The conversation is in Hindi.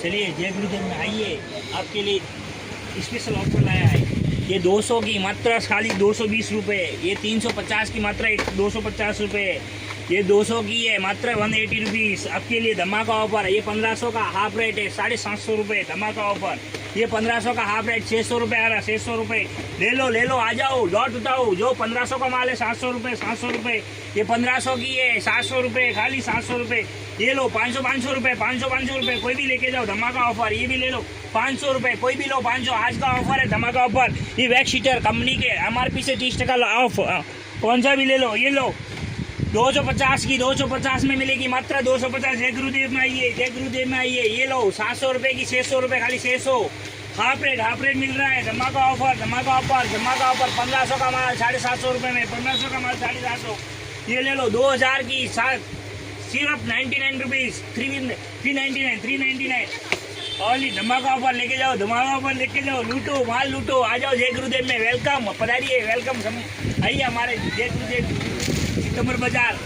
चलिए जय गुरुदेव में आइए, आपके लिए स्पेशल ऑफर लाया है। ये 200 की मात्रा खाली 220 रुपये, ये 350 की मात्रा 250 रुपये, ये 200 की है मात्र 180 रुपीज़। आपके लिए धमाका ऑफर। ये 1500 का हाफ रेट है 750 रुपये धमाका ऑफर। ये 1500 का हाफ रेट 600 रुपये आ रहा, 600 रुपये। ले लो, आ जाओ, लौट उठाओ। जो 1500 का माल है 700 रुपये, 700 रुपये। ये 1500 की है 700 रुपये, खाली 700 रुपये। ये लो 500 रुपये, 500 रुपये, कोई भी लेके जाओ, धमाका ऑफर। ये भी ले लो 500 रुपये, कोई भी लो 500। आज का ऑफर है, धमाका ऑफर। ये वैक्स शीटर कंपनी के MRP से 30% ऑफ, कौन सा भी ले लो। ये लो 250 की 250 में मिलेगी मात्र 250। जय गुरुदेव में आइए, जय गुरुदेव में आइए। ये लो 700 रुपये की 600 रुपये, खाली 600। हाफ रेट मिल रहा है, धमाका ऑफर, धमाका ऑफर, धमाका ऑफर। 1500 का माल 750 रुपये में, 1500 का माल 750। ये ले लो 2000 की सिर्फ 99 रुपीज़, 399 ओनली। धमाका ऑफर लेके जाओ, धमाका ऑफर लेके जाओ, लूटो माल लूटो। आ जाओ जय गुरुदेव में, वेलकम, पधारिए, वेलकम। आइए हमारे जय गुरुदेव सितंबर बाजार।